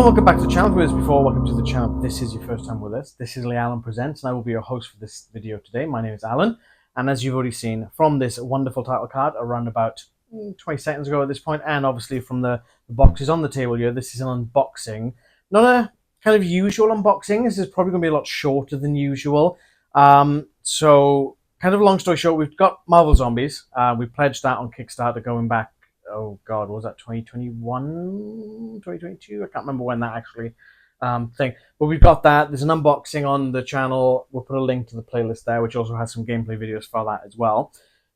Hello and welcome back to the channel. If you're before, welcome to the channel. This is your first time with us. This is Lee Allen Presents, and I will be your host for this video today. My name is Alan, and as you've already seen from this wonderful title card around about 20 seconds ago at this point, and obviously from the boxes on the table here, this is an unboxing. Not a kind of usual unboxing. This is probably going to be a lot shorter than usual. So, kind of long story short, we've got Marvel Zombies. We pledged that on Kickstarter going back, oh god, what was that 2021, 2022? I can't remember when that actually thing. But we've got that. There's an unboxing on the channel. We'll put a link to the playlist there, which also has some gameplay videos for that as well.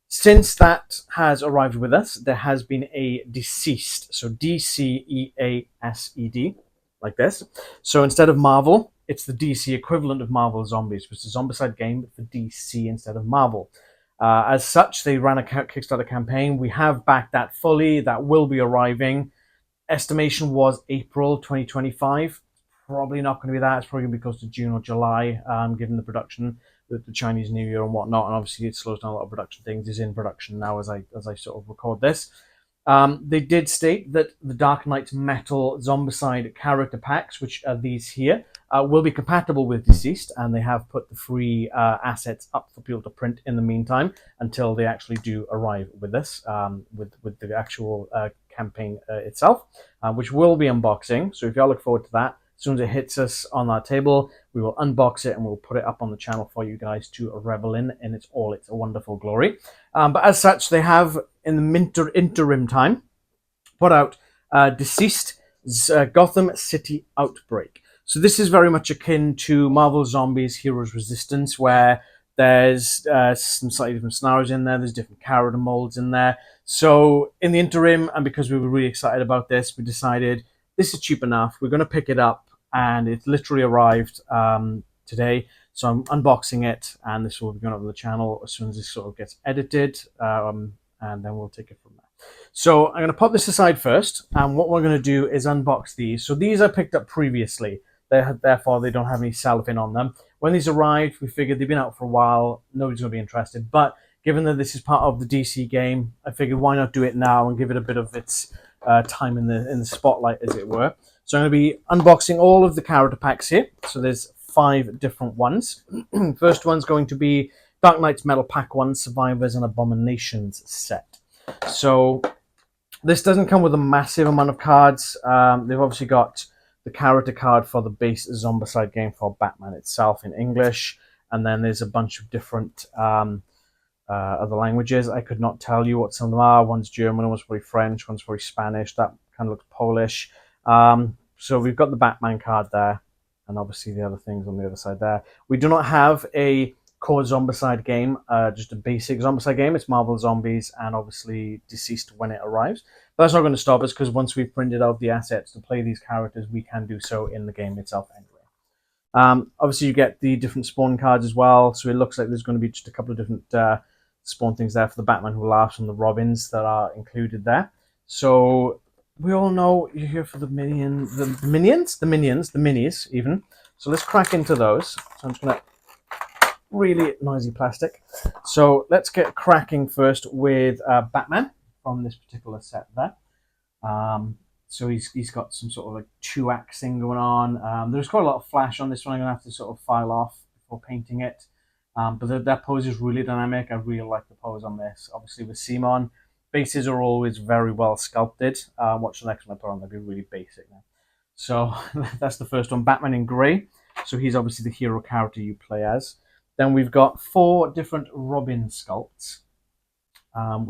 Since that has arrived with us, there has been a DCeased. So DCeased, like this. So instead of Marvel, it's the DC equivalent of Marvel Zombies, which is a Zombicide game, but for DC instead of Marvel. As such, they ran a Kickstarter campaign. We have backed that fully. That will be arriving. Estimation was April 2025. Probably not going to be that. It's probably going to be close to June or July, given the production with the Chinese New Year and whatnot. And obviously, it slows down a lot of production things. It's in production now as I sort of record this. They did state that the Dark Knight Metal Zombicide character packs, which are these here, will be compatible with DCeased, and they have put the free assets up for people to print in the meantime until they actually do arrive with us, with the actual campaign itself, which we'll be unboxing. So if y'all look forward to that, as soon as it hits us on our table, we will unbox it and we'll put it up on the channel for you guys to revel in its wonderful glory. But as such, they have, in the interim time, put out DCeased Gotham City Outbreak. So this is very much akin to Marvel Zombies Heroes Resistance, where there's some slightly different scenarios in there, there's different character molds in there. So in the interim, and because we were really excited about this, we decided this is cheap enough, we're going to pick it up, and it literally arrived today. So I'm unboxing it, and this will be going up on the channel as soon as this sort of gets edited, and then we'll take it from there. So I'm going to pop this aside first, and what we're going to do is unbox these. So these I picked up previously. Therefore, they don't have any cellophane on them. When these arrived, we figured they've been out for a while. Nobody's going to be interested. But given that this is part of the DC game, I figured why not do it now and give it a bit of its time in the spotlight, as it were. So I'm going to be unboxing all of the character packs here. So there's 5 different ones. First one's going to be Dark Knight's Metal Pack 1 Survivors and Abominations set. So this doesn't come with a massive amount of cards. They've obviously got the character card for the base Zombicide game for Batman itself in English, and then there's a bunch of different other languages. I could not tell you what some of them are. One's German, one's probably French, one's probably Spanish. That kind of looks Polish. So we've got the Batman card there, and obviously the other things on the other side there. We do not have a core Zombicide game, just a basic Zombicide game. It's Marvel Zombies and obviously DCeased when it arrives. But that's not going to stop us, because once we've printed out the assets to play these characters, we can do so in the game itself anyway. Obviously, you get the different spawn cards as well, so it looks like there's going to be just a couple of different spawn things there for the Batman Who Laughs and the Robins that are included there. So we all know you're here for the minis even. So let's crack into those. So I'm just going to really noisy plastic. So let's get cracking first with Batman from this particular set there. So he's got some sort of like 2-act thing going on. There's quite a lot of flash on this one. I'm going to have to sort of file off before painting it. But that pose is really dynamic. I really like the pose on this. Obviously with Simon, bases are always very well sculpted. Watch the next one I put on, they'll be really basic now. So that's the first one, Batman in grey. So he's obviously the hero character you play as. Then we've got 4 different Robin sculpts,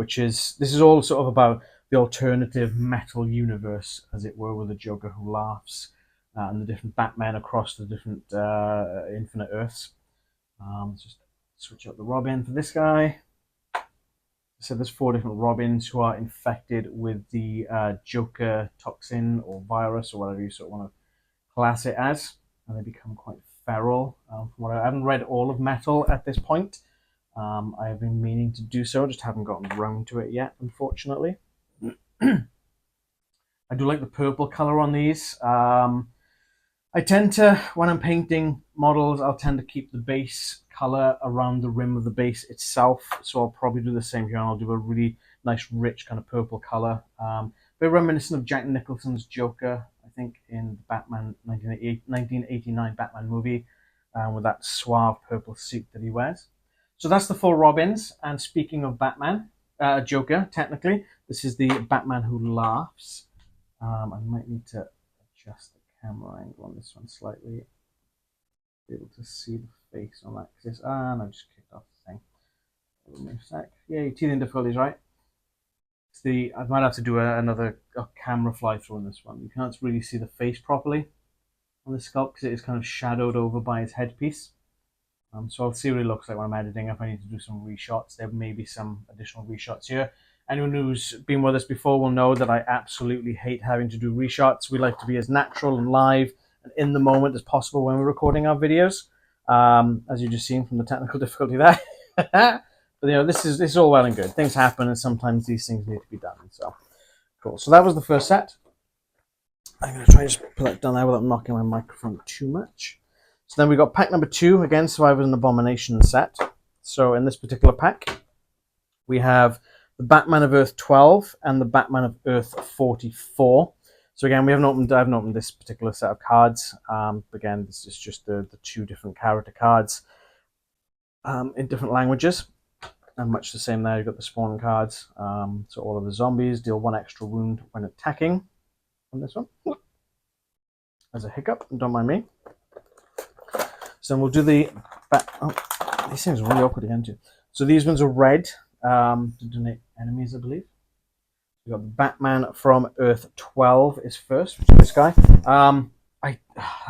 this is all sort of about the alternative metal universe, as it were, with the Joker Who Laughs and the different Batman across the different infinite Earths. Let's just switch up the Robin for this guy. So there's 4 different Robins who are infected with the Joker toxin or virus or whatever you sort of want to class it as, and they become quite feral. From what I haven't read all of Metal at this point. I have been meaning to do so, just haven't gotten around to it yet, unfortunately. I do like the purple color on these. I tend to, when I'm painting models, I'll tend to keep the base color around the rim of the base itself. So I'll probably do the same here, and I'll do a really nice, rich kind of purple color. Very reminiscent of Jack Nicholson's Joker. I think, in the Batman 1989 Batman movie, with that suave purple suit that he wears. So that's the four Robins. And speaking of Batman, Joker, technically, this is the Batman Who Laughs. I might need to adjust the camera angle on this one slightly. Be able to see the face on that. Because no, I just kicked off the thing. Give me a sec. Yay, teething difficulties, right? I might have to do another camera fly through on this one. You can't really see the face properly on the sculpt because it is kind of shadowed over by his headpiece. So I'll see what it looks like when I'm editing. If I need to do some reshots, there may be some additional reshots here. Anyone who's been with us before will know that I absolutely hate having to do reshots. We like to be as natural and live and in the moment as possible when we're recording our videos. As you just seen from the technical difficulty there. But this is all well and good. Things happen, and sometimes these things need to be done. So cool. So that was the first set. I'm going to try and just put that down there without knocking my microphone too much. So then we got pack number 2, again, Survivors and Abomination set. So in this particular pack, we have the Batman of Earth 12 and the Batman of Earth 44. So again, I haven't opened this particular set of cards. Again, this is just the 2 different character cards in different languages. And much the same there, you've got the spawn cards. So all of the zombies deal 1 extra wound when attacking on this one. As a hiccup, don't mind me. So we'll do the these things are really awkward again too. So these ones are red to donate enemies, I believe. We've got the Batman from Earth 12 is first, which is this guy.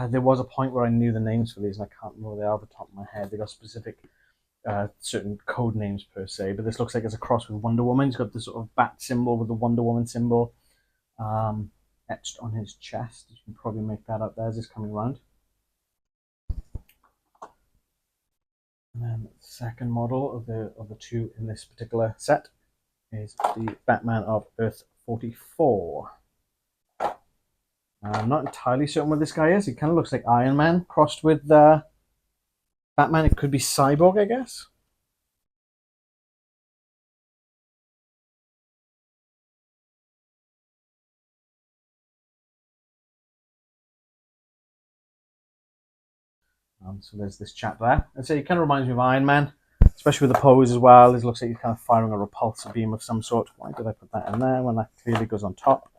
There was a point where I knew the names for these, and I can't remember they are off the top of my head. They got specific certain code names per se, but this looks like it's a cross with Wonder Woman. He's got the sort of bat symbol with the Wonder Woman symbol etched on his chest. You can probably make that up there as it's coming around. And then the second model of the 2 in this particular set is the Batman of Earth 44. I'm not entirely certain what this guy is. He kind of looks like Iron Man crossed with Batman. It could be Cyborg, I guess. So there's this chap there. And so he kind of reminds me of Iron Man, especially with the pose as well. It looks like he's kind of firing a repulsor beam of some sort. Why did I put that in there when that clearly goes on top?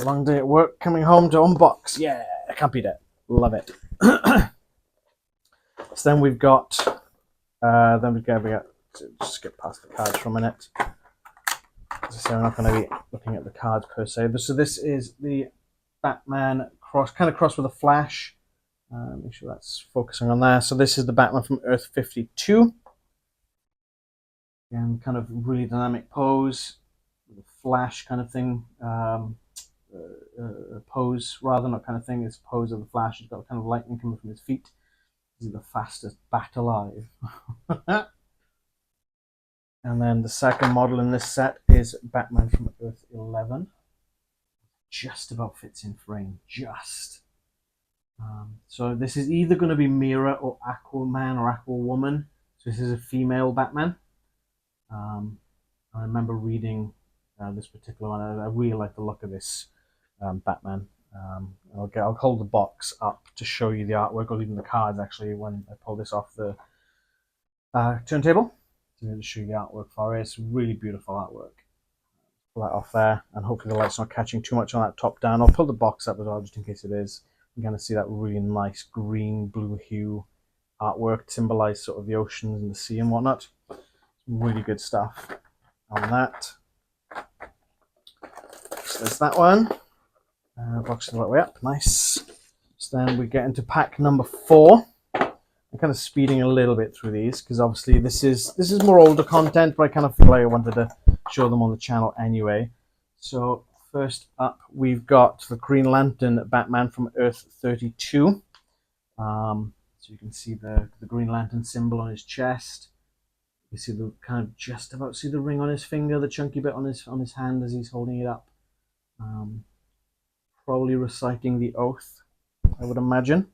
Long day at work, coming home to unbox. Yeah, I can't beat it. Love it. So then we've got, just skip past the cards for a minute. As I say, we're not going to be looking at the cards per se. So this is the Batman kind of cross with a Flash. Make sure that's focusing on there. So this is the Batman from Earth 52. Again, kind of really dynamic pose, with a Flash kind of thing. Pose rather, not kind of thing. It's pose of the Flash. He's got kind of lightning coming from his feet. He's the fastest bat alive. And then the second model in this set is Batman from Earth 11. Just about fits in frame, just. So this is either going to be Mira or Aquaman or Aquawoman. So this is a female Batman. I remember reading this particular one. I really like the look of this Batman. I'll hold the box up to show you the artwork, or even the cards actually, when I pull this off the turntable. To show you the artwork for it. It's really beautiful artwork. Pull that off there, and hopefully the light's not catching too much on that top down. I'll pull the box up as well, just in case it is. You're going to see that really nice green blue hue artwork to symbolize sort of the oceans and the sea and whatnot. Really good stuff on that. So there's that one. Box it the right way up, nice. So then we get into pack number 4. I'm kind of speeding a little bit through these because obviously this is more older content, but I kind of feel like I wanted to show them on the channel anyway. So first up, we've got the Green Lantern Batman from Earth 32. So you can see the Green Lantern symbol on his chest. You see the kind of just about see the ring on his finger, the chunky bit on his hand as he's holding it up. Probably reciting the oath, I would imagine.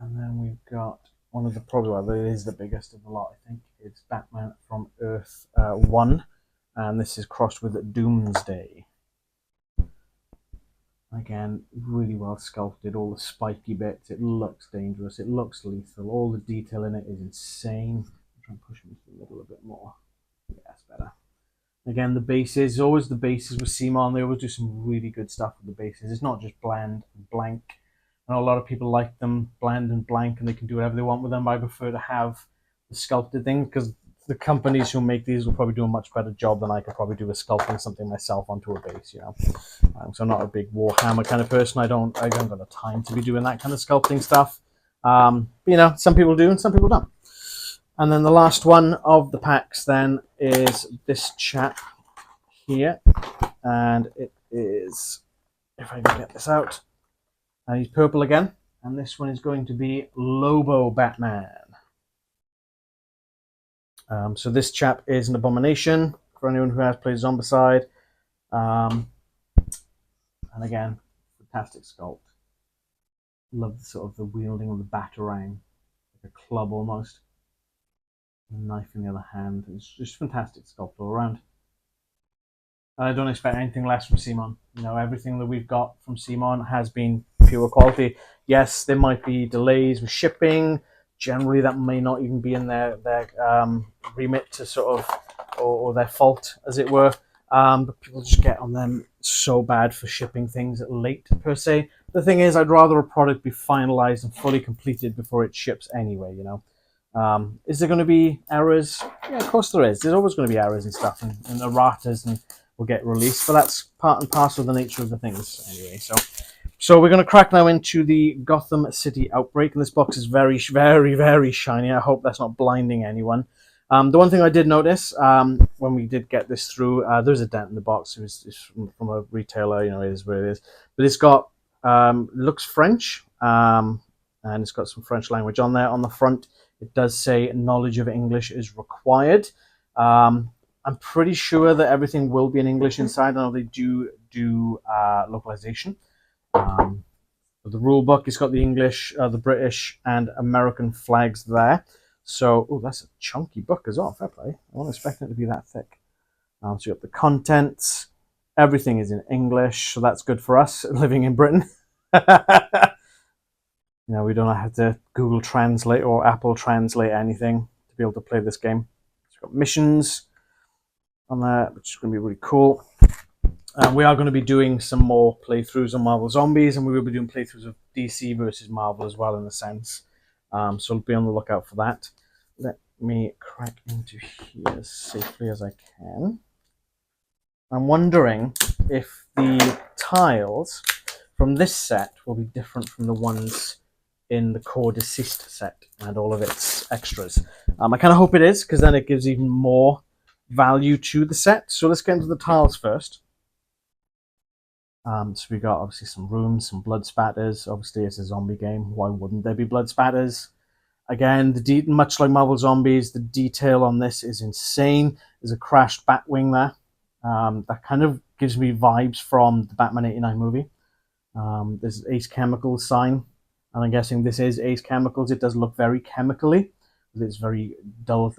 And then we've got one of the it is the biggest of the lot, I think. It's Batman from Earth 1. and this is crossed with Doomsday. Again, really well sculpted, all the spiky bits. It looks dangerous, it looks lethal, all the detail in it is insane. I'm trying to push them into the middle a bit more. Yeah, that's better. Again, the bases, always the bases with CMON, they always do some really good stuff with the bases. It's not just bland and blank. I know a lot of people like them bland and blank and they can do whatever they want with them. I prefer to have the sculpted thing because the companies who make these will probably do a much better job than I could probably do with sculpting something myself onto a base, you know. So I'm not a big Warhammer kind of person. I don't got the time to be doing that kind of sculpting stuff. You know, some people do and some people don't. And then the last one of the packs then is this chap here, and it is, if I can get this out, and he's purple again, and this one is going to be Lobo Batman. So this chap is an abomination for anyone who has played Zombicide. And again, fantastic sculpt. Love sort of the wielding of the batarang, like a club almost. A knife in the other hand. It's just fantastic sculpt all around. I don't expect anything less from CMON. You know, everything that we've got from CMON has been pure quality. Yes, there might be delays with shipping. Generally, that may not even be in their remit to sort of, or their fault, as it were. But people just get on them so bad for shipping things late, per se. The thing is, I'd rather a product be finalized and fully completed before it ships anyway, you know. Is there going to be errors? Yeah, of course there is. There's always going to be errors and stuff, and erratas, and will get released, but that's part and parcel of the nature of the things anyway. So we're going to crack now into the Gotham City Outbreak, and this box is very, very, very shiny. I hope that's not blinding anyone. The one thing I did notice when we did get this through, there's a dent in the box. It's from a retailer, you know, it is where it is. But it's got, looks French, and it's got some French language on there. On the front, it does say knowledge of English is required. I'm pretty sure that everything will be in English inside. I know they do localization. The rule book, it's got the English, the British, and American flags there. So, oh, that's a chunky book as well. Fair play. I wasn't expecting it to be that thick. So you got the contents. Everything is in English, so that's good for us living in Britain. You know, we don't have to Google Translate or Apple Translate anything to be able to play this game. So we've got missions on there, which is going to be really cool. We are going to be doing some more playthroughs on Marvel Zombies, and we will be doing playthroughs of DC versus Marvel as well, in a sense. So be on the lookout for that. Let me crack into here as safely as I can. I'm wondering if the tiles from this set will be different from the ones in the core DCeased set and all of its extras. I kind of hope it is, because then it gives even more value to the set. So let's get into the tiles first. So we got obviously some rooms, some blood spatters. Obviously, it's a zombie game. Why wouldn't there be blood spatters? Again, much like Marvel Zombies, the detail on this is insane. There's a crashed Batwing there. That kind of gives me vibes from the Batman '89 movie. There's Ace Chemicals sign, and I'm guessing this is Ace Chemicals. It does look very chemically. It's very dull,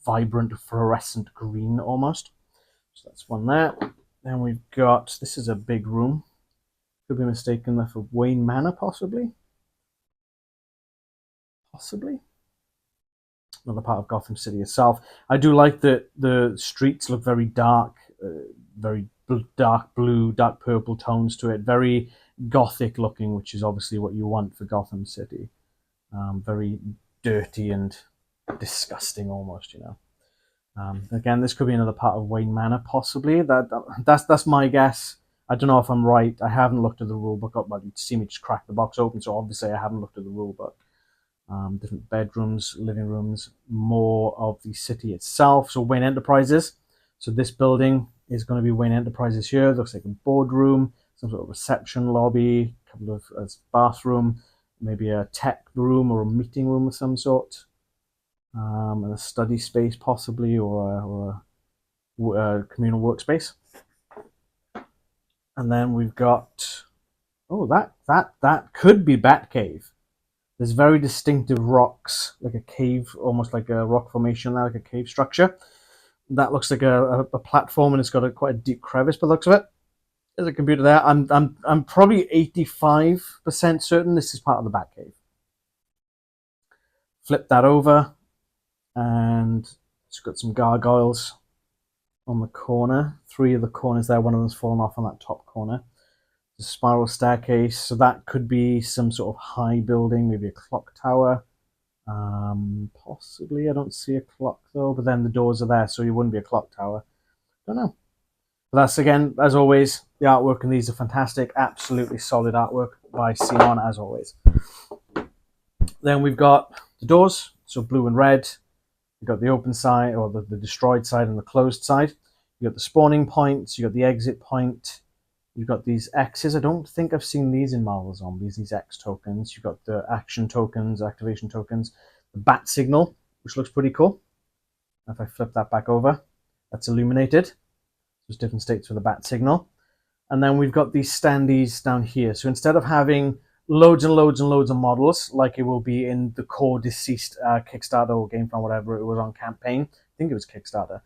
vibrant, fluorescent green almost. So that's one there. Then we've got, this is a big room. Could be mistaken there for Wayne Manor, possibly. Possibly. Another part of Gotham City itself. I do like that the streets look very dark, very dark blue, dark purple tones to it. Very gothic looking, which is obviously what you want for Gotham City. Very dirty and disgusting almost, you know. Again, this could be another part of Wayne Manor, possibly. That's my guess. I don't know if I'm right. I haven't looked at the rule book up, but you'd see me just crack the box open, so obviously I haven't looked at the rule book. Different bedrooms, living rooms, more of the city itself. So Wayne Enterprises. So this building is going to be Wayne Enterprises here. It looks like a boardroom, some sort of reception lobby, a couple of bathroom, maybe a tech room or a meeting room of some sort. And a study space possibly, or a communal workspace. And then we've got, oh, that could be Batcave. There's very distinctive rocks, like a cave, almost like a rock formation there, like a cave structure. That looks like a platform, and it's got quite a deep crevice by the looks of it. There's a computer there. I'm probably 85% certain this is part of the Batcave. Flip that over, and it's got some gargoyles on the corner. 3 of the corners there. One of them's fallen off on that top corner. The spiral staircase, so that could be some sort of high building, maybe a clock tower. Possibly. I don't see a clock though, but then the doors are there, so you wouldn't be a clock tower. Don't know. But that's, again, as always, the artwork in these are fantastic. Absolutely solid artwork by Simon, as always. Then we've got the doors, so blue and red. You've got the open side, or the destroyed side, and the closed side. You've got the spawning points, you've got the exit point. You've got these X's. I don't think I've seen these in Marvel Zombies, these X tokens. You've got the action tokens, activation tokens, the bat signal, which looks pretty cool. If I flip that back over, that's illuminated. There's different states for the bat signal. And then we've got these standees down here. So instead of having loads and loads and loads of models, like it will be in the core DCeased Kickstarter or GameFound, whatever it was on campaign, I think it was Kickstarter,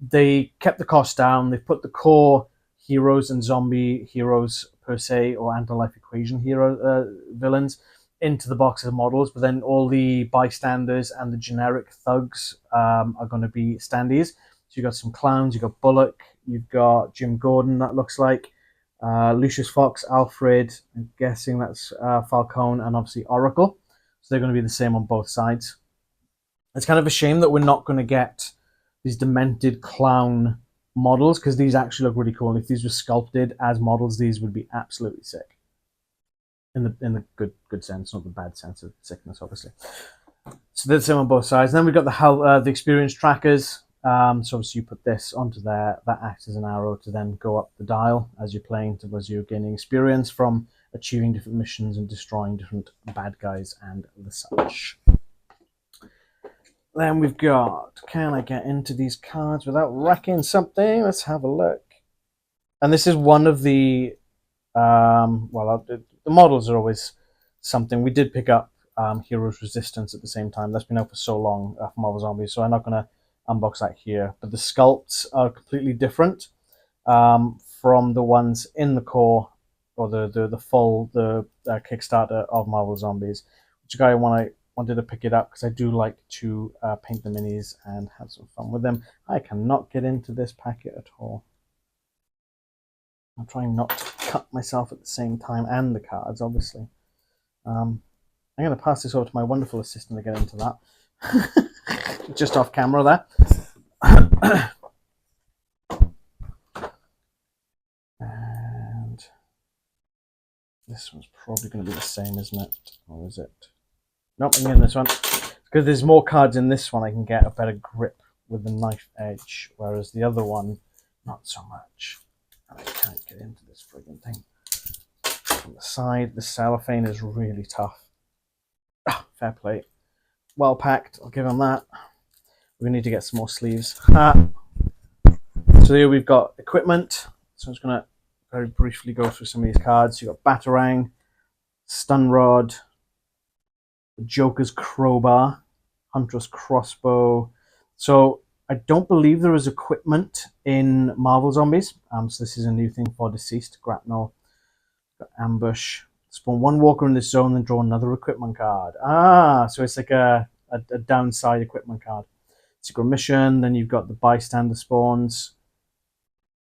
they kept the cost down. They put the core heroes and zombie heroes per se, or anti-life equation hero villains, into the box of models, but then all the bystanders and the generic thugs are going to be standees. So you've got some clowns, you've got Bullock, you've got Jim Gordon, that looks like, Lucius Fox, Alfred, I'm guessing that's Falcone, and obviously Oracle. So they're going to be the same on both sides. It's kind of a shame that we're not going to get these demented clown models, because these actually look really cool. If these were sculpted as models, these would be absolutely sick. In the good sense, not the bad sense of sickness, obviously. So they're the same on both sides. And then we've got the experience trackers. So obviously you put this onto there. That acts as an arrow to then go up the dial as you're playing, as you're gaining experience from achieving different missions and destroying different bad guys and the such. Then we've got, can I get into these cards without wrecking something? Let's have a look. And this is one of the, the models are always something. We did pick up Heroes Resistance at the same time. That's been out for so long for Marvel Zombies, so I'm not going to unbox that here. But the sculpts are completely different from the ones in the core, or the full Kickstarter of Marvel Zombies, which I wanted to pick it up because I do like to paint the minis and have some fun with them. I cannot get into this packet at all. I'm trying not to cut myself at the same time, and the cards, obviously. I'm going to pass this over to my wonderful assistant to get into that. Just off camera there. And this one's probably going to be the same, isn't it? Or is it? Nope, I'm getting this one. Because there's more cards in this one, I can get a better grip with the knife edge, whereas the other one, not so much. And I can't get into this friggin' thing. From the side, the cellophane is really tough. Fair play. Well packed, I'll give him that. We need to get some more sleeves. So here we've got equipment. So I'm just going to very briefly go through some of these cards. You've got Batarang, Stun Rod, the Joker's Crowbar, Huntress Crossbow. So I don't believe there is equipment in Marvel Zombies. So this is a new thing for DCeased. Grapnel, Ambush. Spawn one walker in this zone, then draw another equipment card. So it's like a downside equipment card. Secret Mission, then you've got the Bystander spawns.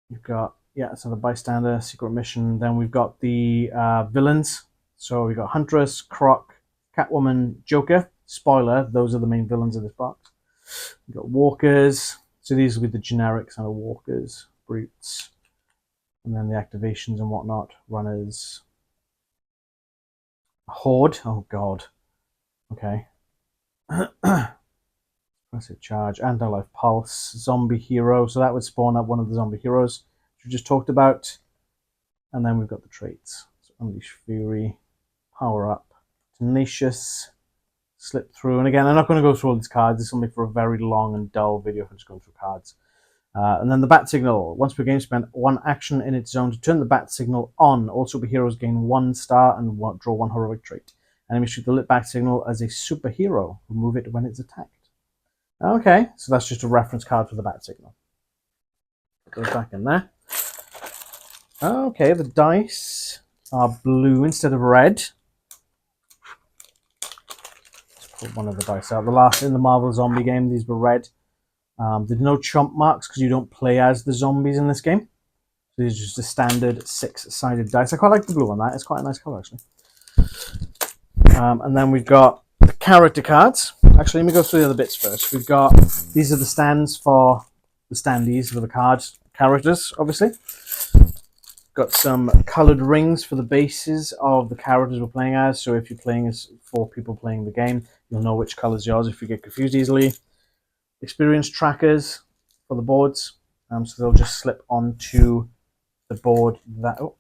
You've got, so the Bystander, Secret Mission. Then we've got the villains. So we've got Huntress, Croc, Catwoman, Joker. Spoiler, those are the main villains of this box. We've got Walkers. So these will be the generic kind of Walkers, Brutes. And then the activations and whatnot. Runners. Horde. Oh, God. Okay. Aggressive Charge. Anti-Life Pulse. Zombie Hero. So that would spawn up one of the zombie heroes, which we just talked about. And then we've got the traits. So Unleash Fury. Power Up. Tenacious. Slip Through. And again, I'm not going to go through all these cards. This will make for a very long and dull video if I'm just going through cards. And then the Bat Signal. Once per game, spend one action in its zone to turn the Bat Signal on. All superheroes gain 1 star and draw 1 heroic trait. Enemies shoot the lit Bat Signal as a superhero. Remove it when it's attacked. Okay, so that's just a reference card for the bat signal. It goes back in there. Okay, the dice are blue instead of red. Let's put one of the dice out. The last in the Marvel Zombie game, these were red. There's no chump marks because you don't play as the zombies in this game. So these are just a standard 6-sided dice. I quite like the blue on that. It's quite a nice colour, actually. And then we've got the character cards. Actually, let me go through the other bits first. We've got, these are the stands for the standees for the cards, characters, obviously. Got some coloured rings for the bases of the characters we're playing as. So if you're playing as 4 people playing the game, you'll know which colour is yours if you get confused easily. Experience trackers for the boards. So they'll just slip onto the board that... Oh,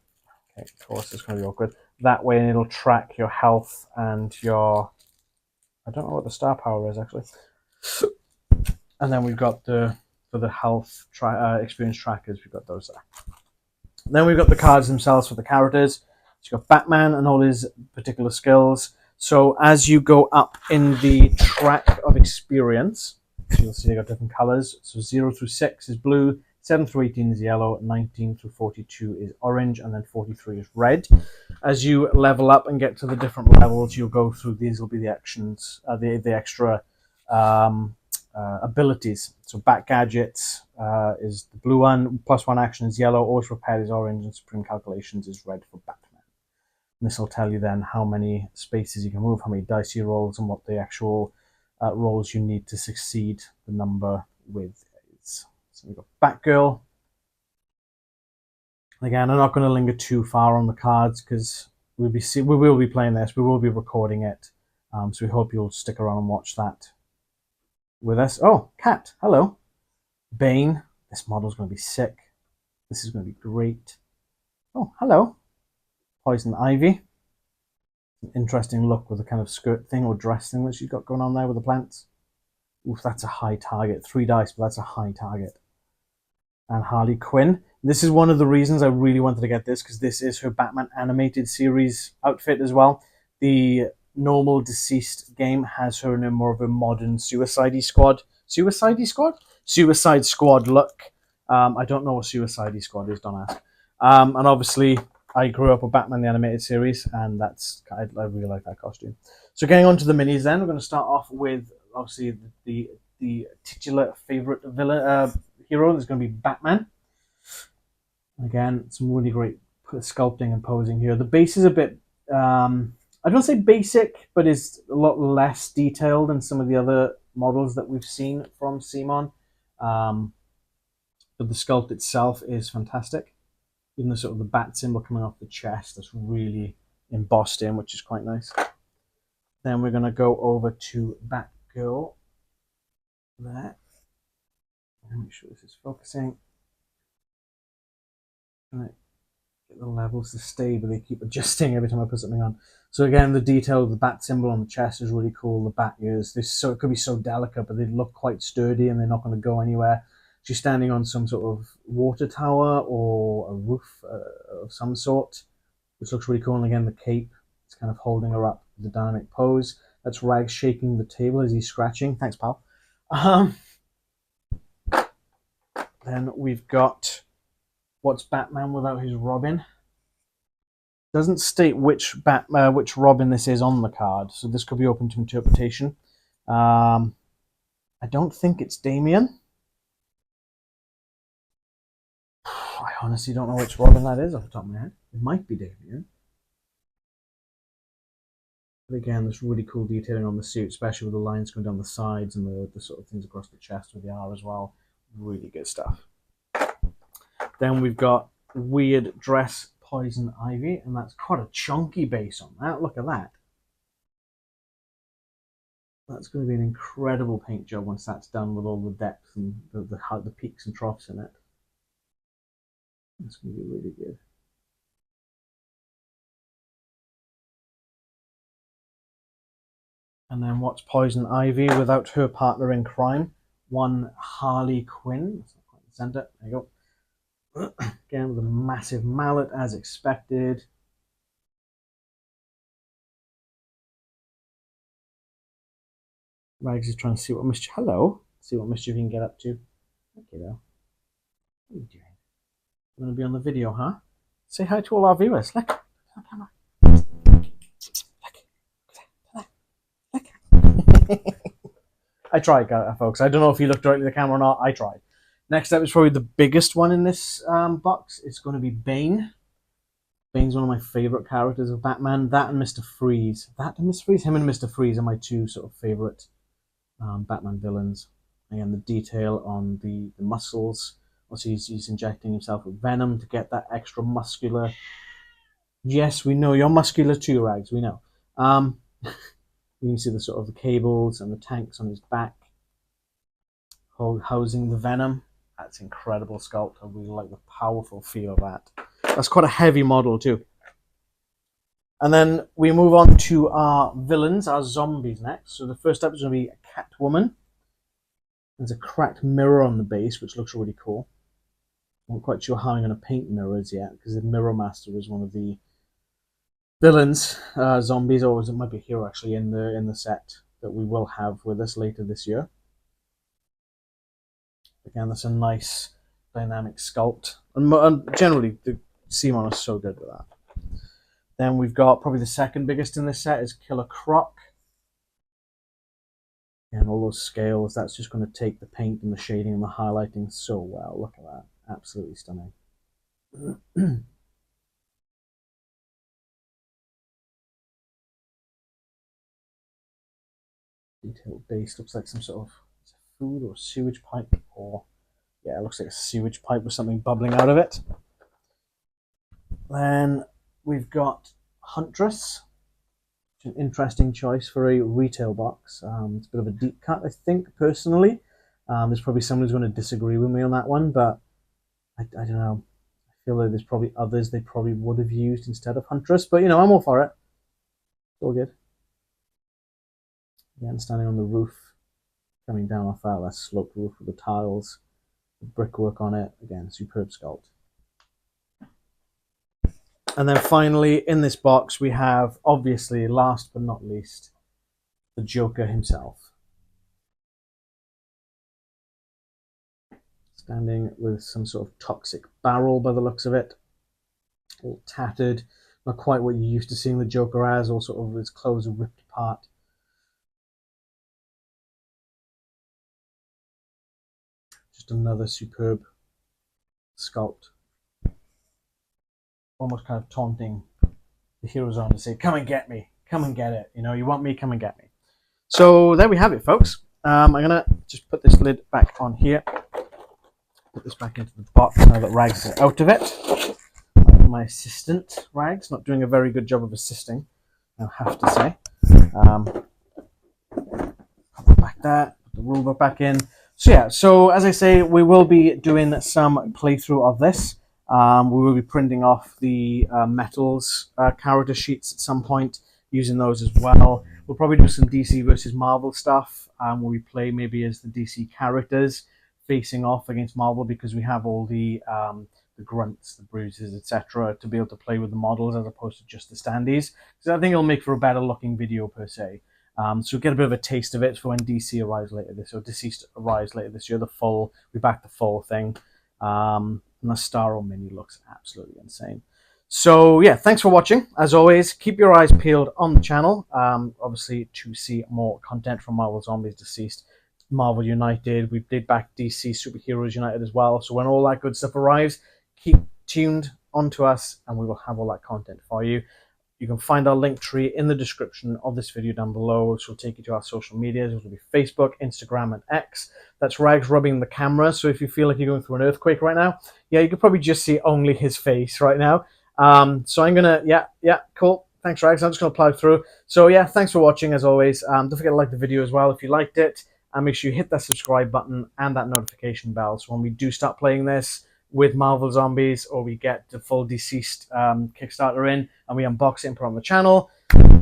okay, of course, it's going to be awkward. That way, and it'll track your health and your... I don't know what the star power is, actually. And then we've got the... For the health experience trackers, we've got those there. Then we've got the cards themselves for the characters. So you've got Batman and all his particular skills. So as you go up in the track of experience, so you'll see they've got different colors. So 0 through 6 is blue, 7 through 18 is yellow, 19 through 42 is orange, and then 43 is red. As you level up and get to the different levels, you'll go through, these will be the actions, the extra abilities. So Bat Gadgets is the blue one, +1 action is yellow, Always Repair is orange, and Supreme Calculations is red for Batman. And this will tell you then how many spaces you can move, how many dice you rolls, and what the actual rolls you need to succeed the number with is. So we've got Batgirl. Again, I'm not going to linger too far on the cards because we will be playing this, we will be recording it, so we hope you'll stick around and watch that with us. Oh, Cat, hello. Bane, this model's going to be sick. This is going to be great. Oh, hello. Poison Ivy. An interesting look with the kind of skirt thing or dress thing that she's got going on there with the plants. Oof, that's a high target. 3 dice, but that's a high target. And Harley Quinn. This is one of the reasons I really wanted to get this, because this is her Batman animated series outfit as well. The normal DCeased game has her in a more of a modern Suicide Squad look. I don't know what Suicide Squad is, don't ask. And obviously, I grew up with Batman the animated series, and I really like that costume. So getting on to the minis then, we're going to start off with, obviously, the titular favourite villain hero. There's going to be Batman. Again, some really great sculpting and posing here. The base is a bit, I don't say basic, but is a lot less detailed than some of the other models that we've seen from CMON. But the sculpt itself is fantastic. Even the sort of the bat symbol coming off the chest, that's really embossed in, which is quite nice. Then we're going to go over to Batgirl. There. Make sure this is focusing. Right. Get the levels to stay, but they keep adjusting every time I put something on. So again, the detail of the bat symbol on the chest is really cool. The bat ears, it could be so delicate, but they look quite sturdy and they're not going to go anywhere. She's standing on some sort of water tower or a roof of some sort, which looks really cool. And again, the cape, it's kind of holding her up with the dynamic pose. That's Rags shaking the table as he's scratching. Thanks, pal. Then we've got what's Batman without his Robin. Doesn't state which Robin this is on the card, so this could be open to interpretation. I don't think it's Damian. I honestly don't know which Robin that is off the top of my head. It might be Damian. But again, there's really cool detailing on the suit, especially with the lines going down the sides and the sort of things across the chest with the R as well. Really good stuff. Then we've got weird dress Poison Ivy, and that's quite a chunky base on that. Look at that. That's going to be an incredible paint job once that's done with all the depth and the peaks and troughs in it. That's going to be really good. And then what's Poison Ivy without her partner in crime? One Harley Quinn. That's not quite in the center. There you go. Again with a massive mallet as expected. Rags is trying to see what mischief. Hello. See what mischief you can get up to. Okay, though. What are you doing? You're going to be on the video, huh? Say hi to all our viewers. Look. On camera. Look. I tried, folks. I don't know if you looked directly at the camera or not. I tried. Next up is probably the biggest one in this box. It's going to be Bane. Bane's one of my favourite characters of Batman. That and Mr. Freeze. That and Mr. Freeze? Him and Mr. Freeze are my two sort of favourite Batman villains. Again, the detail on the muscles. Also, he's injecting himself with venom to get that extra muscular. Yes, we know you're muscular too, Rags. We know. You can see the sort of the cables and the tanks on his back, housing the venom. That's incredible sculpt. I really like the powerful feel of that. That's quite a heavy model too. And then we move on to our villains, our zombies next. So the first up is going to be a Catwoman. There's a cracked mirror on the base, which looks really cool. I'm not quite sure how I'm going to paint mirrors yet, because the Mirror Master is one of the villains, zombies, or it might be a hero actually in the set that we will have with us later this year. Again, that's a nice dynamic sculpt, and generally the CMON is so good with that. Then we've got probably the second biggest in this set is Killer Croc. And all those scales, that's just going to take the paint and the shading and the highlighting so well. Look at that. Absolutely stunning. Detailed base. Looks like some sort of food or sewage pipe. Or, yeah, it looks like a sewage pipe with something bubbling out of it. Then we've got Huntress. An interesting choice for a retail box. It's a bit of a deep cut, I think, personally. There's probably someone who's going to disagree with me on that one, but I don't know. I feel like there's probably others they probably would have used instead of Huntress, but, you know, I'm all for it. It's all good. Again, standing on the roof, coming down off that sloped roof with the tiles, the brickwork on it. Again, superb sculpt. And then finally, in this box, we have, obviously, last but not least, the Joker himself. Standing with some sort of toxic barrel by the looks of it. All tattered. Not quite what you're used to seeing the Joker as, or sort of his clothes are ripped apart. Just another superb sculpt. Almost kind of taunting the heroes on to say, come and get me, come and get it. You know, you want me, come and get me. So there we have it, folks. I'm going to just put this lid back on here. Put this back into the box now that Rags is out of it. My assistant, Rags, not doing a very good job of assisting, I have to say. Put it back there, put the rulebook back in. So yeah, so as I say, we will be doing some playthrough of this. We will be printing off the metals character sheets at some point, using those as well. We'll probably do some DC versus Marvel stuff, where we play maybe as the DC characters facing off against Marvel, because we have all the grunts, the bruises, etc., to be able to play with the models as opposed to just the standees. So I think it'll make for a better looking video per se. So get a bit of a taste of it for when DC arrives later this year, or DCeased arrives later this year. We back the full thing. And the Starro Mini looks absolutely insane. So yeah, thanks for watching. As always, keep your eyes peeled on the channel, obviously, to see more content from Marvel Zombies, DCeased, Marvel United. We did back DC Superheroes United as well. So when all that good stuff arrives, keep tuned onto us and we will have all that content for you. You can find our link tree in the description of this video down below, which will take you to our social medias. It will be Facebook, Instagram, and X. That's Rags rubbing the camera, so if you feel like you're going through an earthquake right now, yeah, you could probably just see only his face right now. So I'm gonna, yeah, cool. Thanks, Rags. I'm just gonna plow through. So yeah, thanks for watching as always. Don't forget to like the video as well if you liked it, and make sure you hit that subscribe button and that notification bell, so when we do start playing this with Marvel Zombies, or we get the full DCeased Kickstarter in, and we unbox it and put it on the channel,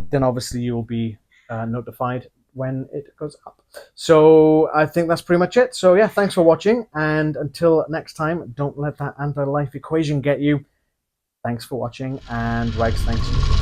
then obviously you will be notified when it goes up. So I think that's pretty much it. So yeah, thanks for watching, and until next time, don't let that anti-life equation get you. Thanks for watching, and Rags, thanks.